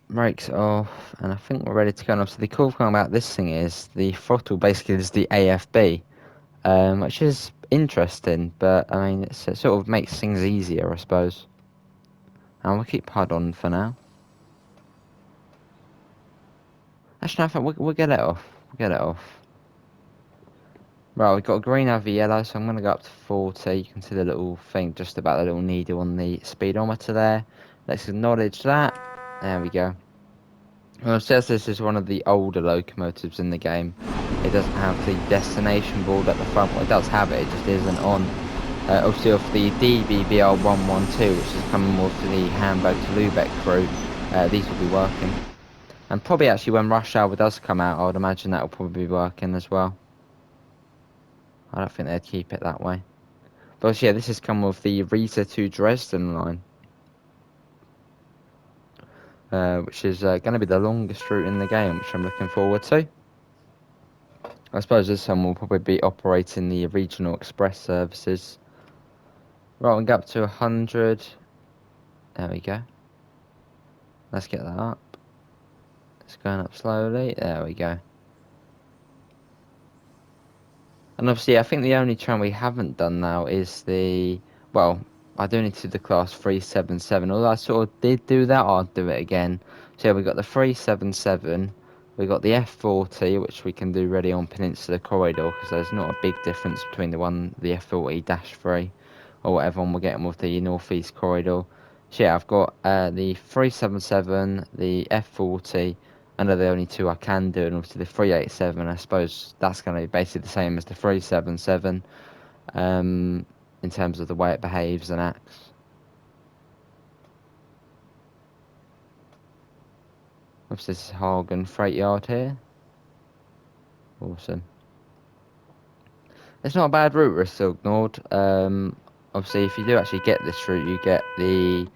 Brakes off, and I think we're ready to go. And obviously, the cool thing about this thing is the throttle basically is the AFB, which is interesting, but I mean, it sort of makes things easier, I suppose. And we'll keep HUD on for now. Actually, no, I think we'll get it off. We'll get it off. Right, we've got a green over yellow, so I'm going to go up to 40. You can see the little thing just about the little needle on the speedometer there. Let's acknowledge that. There we go. Well, it says this is one of the older locomotives in the game. It doesn't have the destination board at the front. Well, it does have it, it just isn't on. Obviously, off the DBBR112, which is coming with the Hamburg to Lubeck route, these will be working. And probably actually when Rush Hour does come out, I would imagine that will probably be working as well. I don't think they'd keep it that way. But yeah, this has come with the Riesa to Dresden line, which is going to be the longest route in the game, which I'm looking forward to. I suppose this one will probably be operating the regional express services. Right, we'll get up to 100. There we go. Let's get that up. It's going up slowly. There we go. And obviously, I think the only tram we haven't done now is the... Well, I do need to do the class 377. Although I sort of did do that, I'll do it again. So yeah, we got the 377. We got the F40, which we can do ready on Peninsula Corridor, because there's not a big difference between the F40-3 or whatever one we're getting with the Northeast Corridor. So yeah, I've got the 377, the F40, and they're the only two I can do, and obviously the 387, I suppose that's going to be basically the same as the 377, in terms of the way it behaves and acts. Obviously this is Hagen Freight Yard here. Awesome. It's not a bad route, we're still ignored. Obviously if you do actually get this route, you get the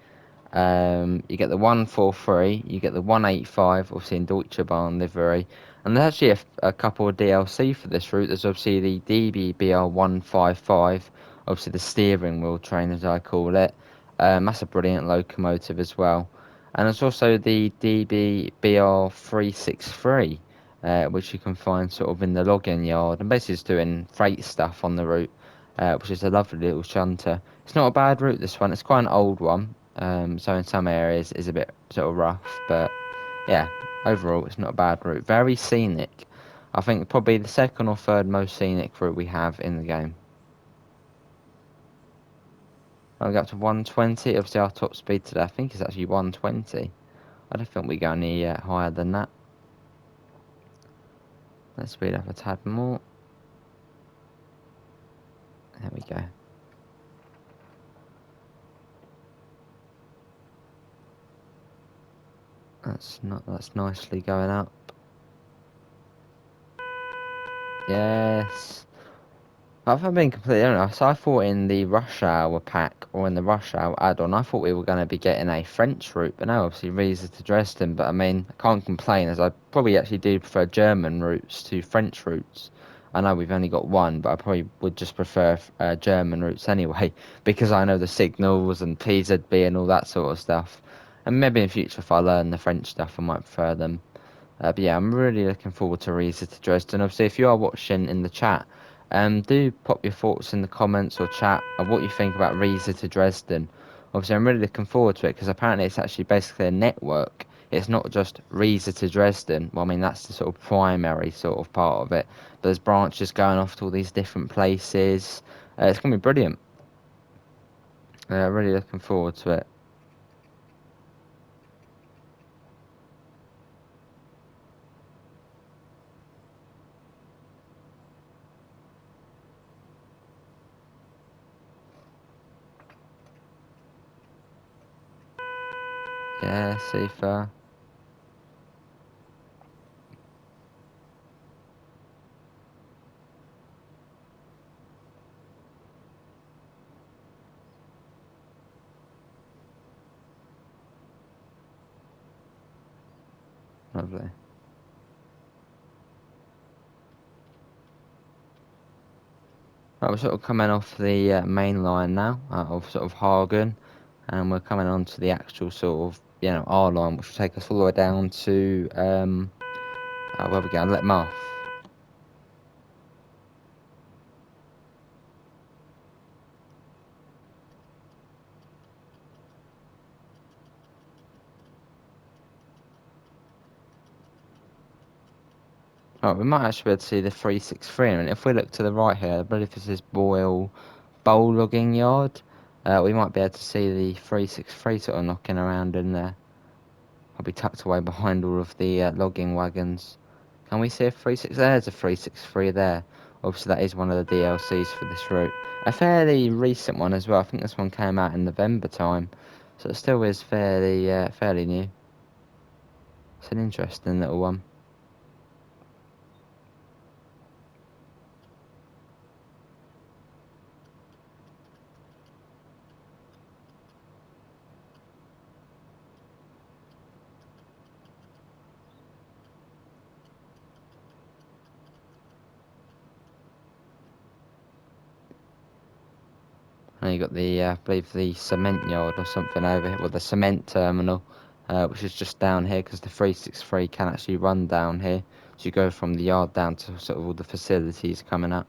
143, you get the 185, obviously in Deutsche Bahn livery, and there's actually a couple of DLC for this route. There's obviously the DBBR 155, obviously the steering wheel train as I call it. That's a brilliant locomotive as well. And there's also the DBBR 363, which you can find sort of in the login yard, and basically it's doing freight stuff on the route, which is a lovely little shunter. It's not a bad route, this one. It's quite an old one. So in some areas it's a bit sort of rough, but yeah, overall it's not a bad route. Very scenic. I think probably the second or third most scenic route we have in the game. I'll go up to 120. Obviously our top speed today I think is actually 120. I don't think we go any higher than that. Let's speed up a tad more. There we go. That's nicely going up. Yes. If I'm being completely honest, I thought in the Rush Hour pack or in the Rush Hour add-on, I thought we were going to be getting a French route, but no, obviously Riesa to Dresden. But I mean, I can't complain as I probably actually do prefer German routes to French routes. I know we've only got one, but I probably would just prefer German routes anyway, because I know the signals and PZB and all that sort of stuff. And maybe in future, if I learn the French stuff, I might prefer them. But yeah, I'm really looking forward to Riesa to Dresden. Obviously, if you are watching in the chat, do pop your thoughts in the comments or chat of what you think about Riesa to Dresden. Obviously, I'm really looking forward to it because apparently it's actually basically a network. It's not just Riesa to Dresden. Well, I mean, that's the sort of primary sort of part of it. But there's branches going off to all these different places. It's going to be brilliant. Really looking forward to it. Yeah, super. Lovely. Right, we're sort of coming off the main line now, of sort of Hagen. and we're coming on to the actual sort of, R line, which will take us all the way down to, where we go, let them off. Right, we might actually be able to see the 363, and if we look to the right here, I believe this is Boyle Bowl Logging Yard. We might be able to see the 363 sort of knocking around in there. I'll be tucked away behind all of the logging wagons. Can we see a 36? There's a 363 there. Obviously, that is one of the DLCs for this route. A fairly recent one as well. I think this one came out in November time, so it still is fairly new. It's an interesting little one. And you got the, I believe the cement yard or something over here, well the cement terminal, which is just down here because the 363 can actually run down here. So you go from the yard down to sort of all the facilities coming up.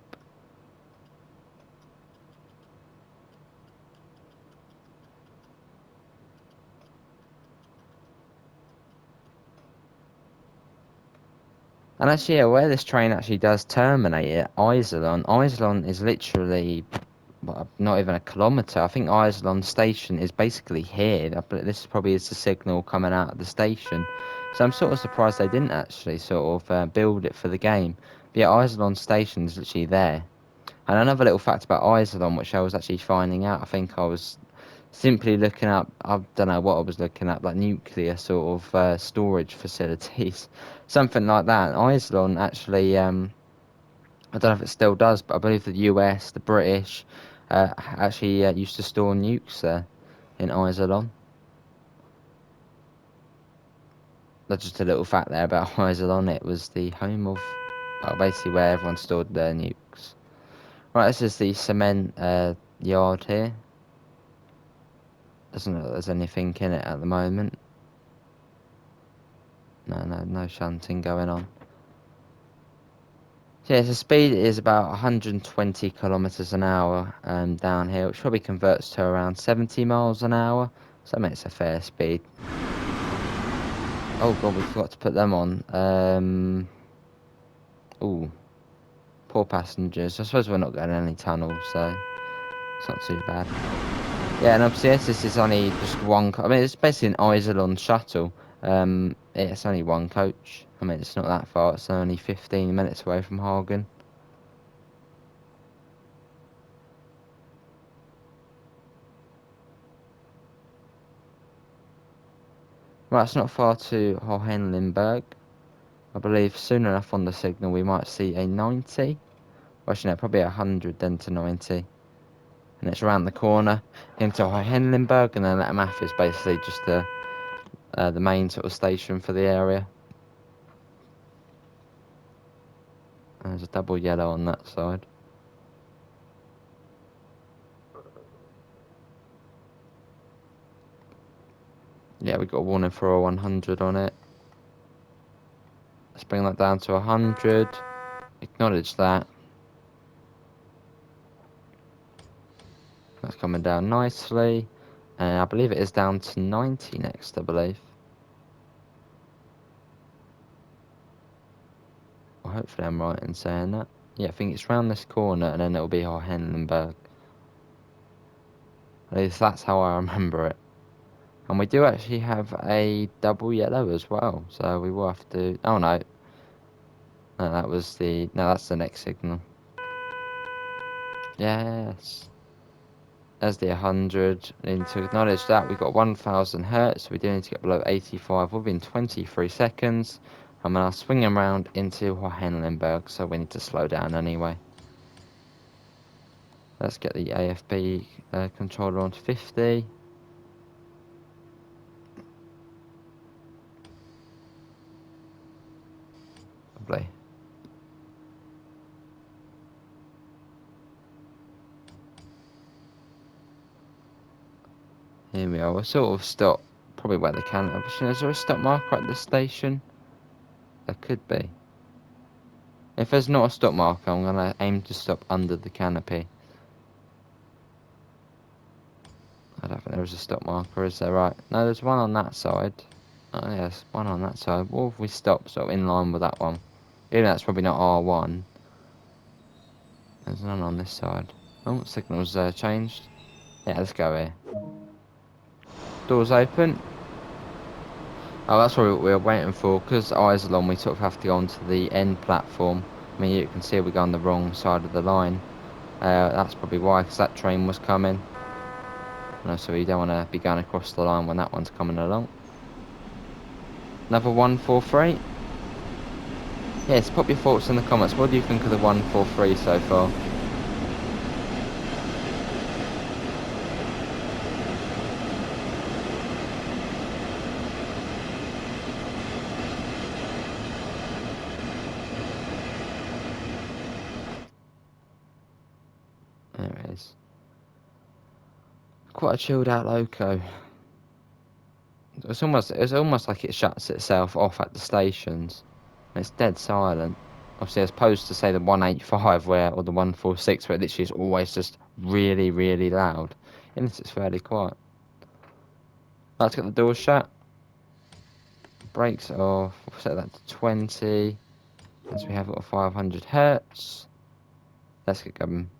And actually, yeah, where this train actually does terminate at Iserlohn is literally not even a kilometre. I think Iserlohn station is basically here. This probably is the signal coming out of the station. So I'm sort of surprised they didn't actually sort of build it for the game. But yeah, Iserlohn station is literally there. And another little fact about Iserlohn, which I was actually finding out, I think I was simply looking up, I don't know what I was looking at, like nuclear sort of storage facilities, something like that. Iceland actually, I don't know if it still does, but I believe the US, the British, actually used to store nukes there in Iceland. That's just a little fact there about Iceland. It was the home of, well, basically where everyone stored their nukes. Right, this is the cement yard here. Doesn't look like there's anything in it at the moment. No shunting going on. So yeah, the speed is about 120 kilometers an hour down here, which probably converts to around 70 miles an hour. So that makes a fair speed. Oh god, we forgot to put them on. Ooh, poor passengers. I suppose we're not going any tunnels, so it's not too bad. Yeah, and obviously this is only just one. I mean, it's basically an Iserlohn shuttle. It's only one coach. I mean, it's not that far. It's only 15 minutes away from Hagen. Right, it's not far to Hohenlimberg. I believe soon enough on the signal we might see a 90. Well, actually, no, probably a 100 then to 90. And it's around the corner into Hohenlimberg, and then Lettermath is basically just the main sort of station for the area. And there's a double yellow on that side. Yeah, we got a warning for a 100 on it. Let's bring that down to 100. Acknowledge that. That's coming down nicely. And I believe it is down to 90 next, I believe. Well, hopefully I'm right in saying that. Yeah, I think it's round this corner and then it'll be Hohenlimberg. At least that's how I remember it. And we do actually have a double yellow as well, so we will have to. Oh no, no, that was the. No, that's the next signal. Yes, there's the 100. Need to acknowledge that we got 1,000 hertz. So we do need to get below 85 within 23 seconds. I'm now swinging around into Hohenlimberg, so we need to slow down anyway. Let's get the AFB controller on 50. Lovely. Here we are. We'll sort of stop probably where the canopy. Is there a stop marker at this station? There could be. If there's not a stop marker, I'm going to aim to stop under the canopy. I don't think there is a stop marker, is there? Right. No, there's one on that side. Oh, yes, one on that side. What if we stop sort of in line with that one? Even though that's probably not R1. There's none on this side. Oh, signal's changed. Yeah, let's go here. Doors open. Oh, that's what we were waiting for. Because eyes along, we sort of have to go onto the end platform. I mean, you can see we go on the wrong side of the line. That's probably why, because that train was coming. No, so you don't want to be going across the line when that one's coming along. Another 143. Yes, pop your thoughts in the comments. What do you think of the 143 so far? There it is. Quite a chilled out loco. It's almost like it shuts itself off at the stations. It's dead silent. Obviously, as opposed to say the 185 or the 146 where it literally is always just really, really loud. In this, it's fairly quiet. Let's get the doors shut. Brakes off. We'll set that to 20. As we have got 500 hertz. Let's get going.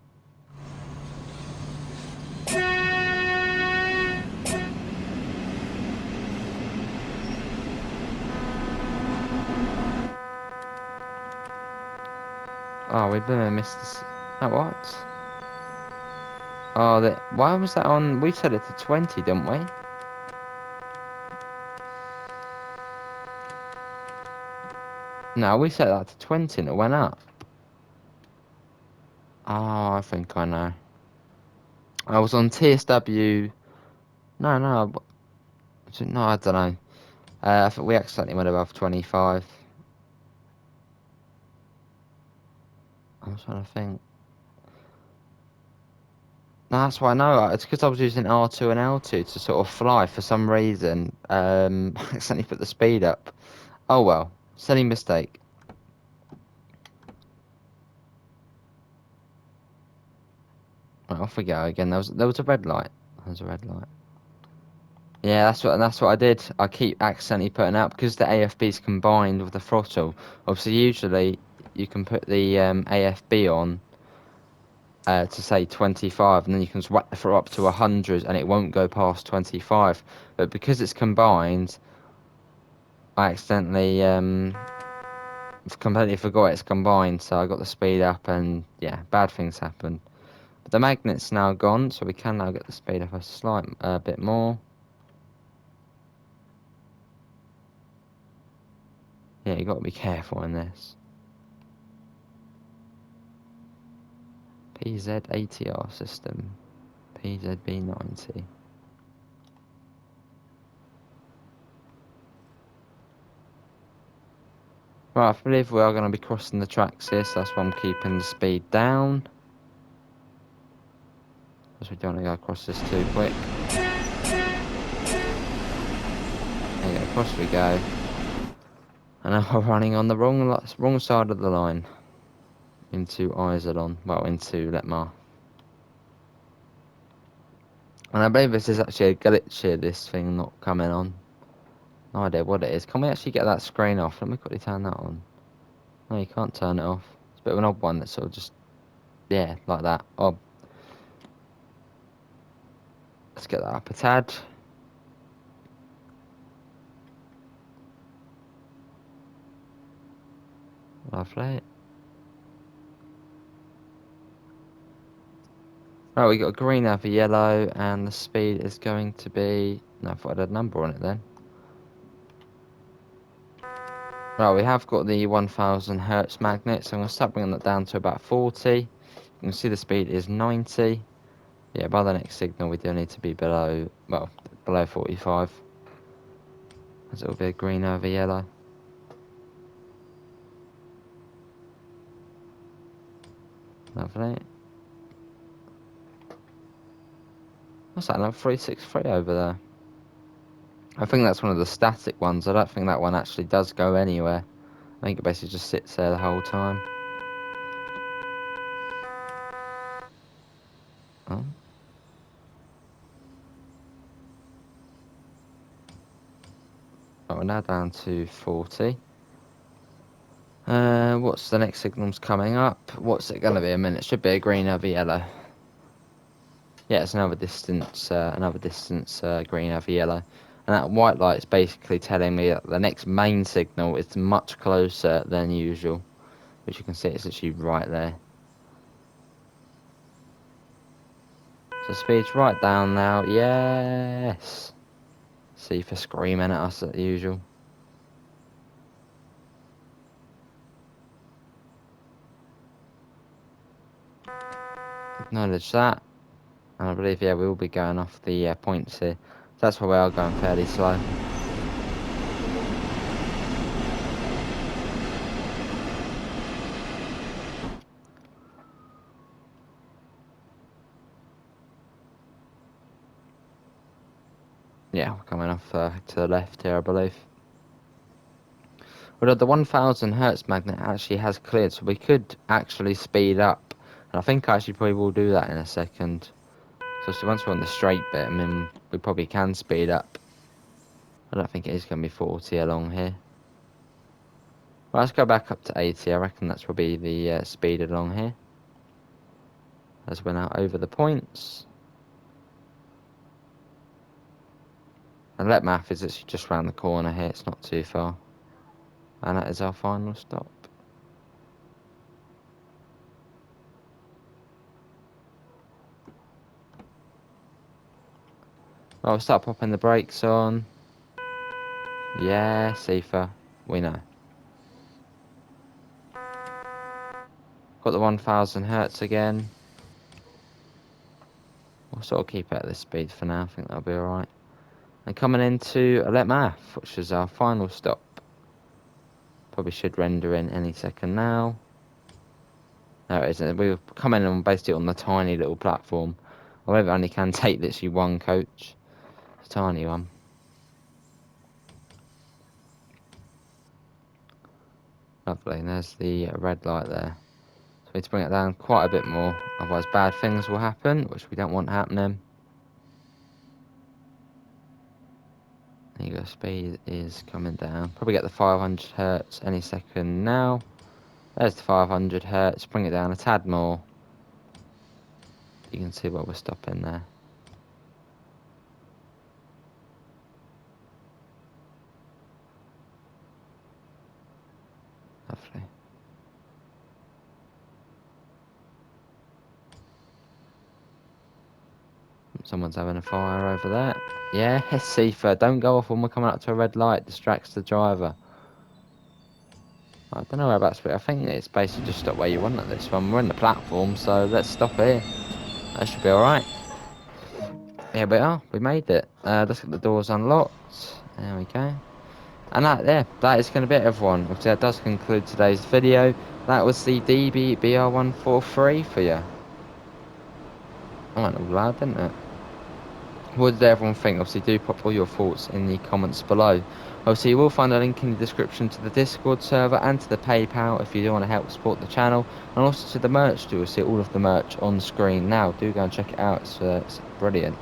Oh, we've been missed this. Oh, what? Oh, why was that on? We set it to 20, didn't we? No, we set that to 20 and it went up. Oh, I think I know. I was on TSW. No, no, no, I don't know. I think we accidentally went above 25. I was trying to think. No, that's why I know. It's because I was using R2 and L2 to sort of fly for some reason. I accidentally put the speed up. Oh well, silly mistake. Right, off we go again. There was a red light. There was a red light. Yeah, that's what I did. I keep accidentally putting up because the AFB's combined with the throttle. Obviously, usually you can put the AFB on to say 25, and then you can swap the throttle up to 100, and it won't go past 25. But because it's combined, I accidentally completely forgot it's combined, so I got the speed up, and yeah, bad things happen. But the magnet's now gone, so we can now get the speed up a bit more. Yeah, you got to be careful in this. PZ ATR system. PZB90. Right, I believe we are going to be crossing the tracks here, so that's why I'm keeping the speed down. Because we don't want to go across this too quick. There you go, across we go. And now we're running on the wrong side of the line. Into Iserlohn. Well, into Letmar. And I believe this is actually a glitch here, this thing not coming on. No idea what it is. Can we actually get that screen off? Let me quickly turn that on. No, you can't turn it off. It's a bit of an odd one that's sort of just, yeah, like that. Oh, let's get that up a tad. Lovely. Right, we got green over yellow, and the speed is going to be... No, I thought I had a number on it then. Right, we have got the 1000 hertz magnet, so I'm going to start bringing that down to about 40. You can see the speed is 90. Yeah, by the next signal we do need to be below, well, below 45. As it will be a green over yellow. Lovely. What's that, another 363 over there? I think that's one of the static ones. I don't think that one actually does go anywhere. I think it basically just sits there the whole time. Oh. Oh, we're now down to 40. What's the next signal's coming up? What's it going to be? A minute. Should be a green over yellow. Yeah, it's another distance, green over yellow. And that white light's basically telling me that the next main signal is much closer than usual. Which you can see it's actually right there. So speed's right down now. Yes! See for screaming at us as usual. Acknowledge that. And I believe, yeah, we will be going off the points here. So that's why we are going fairly slow. Yeah, we're coming off to the left here, I believe. Although the 1000 hertz magnet actually has cleared, so we could actually speed up. And I think I actually probably will do that in a second. So once we're on the straight bit, I mean, we probably can speed up. I don't think it is going to be 40 along here. Well, let's go back up to 80. I reckon that's probably the speed along here. As we're now over the points. And Let Math is actually just round the corner here. It's not too far. And that is our final stop. Well, we'll start popping the brakes on. Yeah, safer. We know. Got the 1000 hertz again. We'll sort of keep it at this speed for now. I think that'll be alright. And coming into Let Math, which is our final stop. Probably should render in any second now. There it is. We're coming on basically on the tiny little platform. However, it only can take literally one coach. It's a tiny one. Lovely. And there's the red light there. So we need to bring it down quite a bit more. Otherwise bad things will happen, which we don't want happening. There you go. Speed is coming down. Probably get the 500 hertz any second now. There's the 500 hertz. Bring it down a tad more. You can see where we're stopping there. Lovely. Someone's having a fire over there. Yeah, safer. Don't go off when we're coming up to a red light. Distracts the driver. I don't know whereabouts, but I think it's basically just stop where you want at this one. We're on the platform, so let's stop here. That should be alright. Here we are. We made it. Let's get the doors unlocked. There we go. And that is going to be it, everyone. Obviously, that does conclude today's video. That was the DB BR143 for you. I went all loud, didn't it? What did everyone think? Obviously, do pop all your thoughts in the comments below. Obviously, you will find a link in the description to the Discord server and to the PayPal if you do want to help support the channel. And also to the merch. You will see all of the merch on screen now. Do go and check it out. It's brilliant.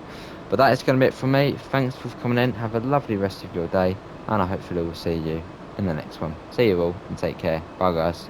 But that is going to be it from me. Thanks for coming in. Have a lovely rest of your day. And I hopefully will see you in the next one. See you all and take care. Bye, guys.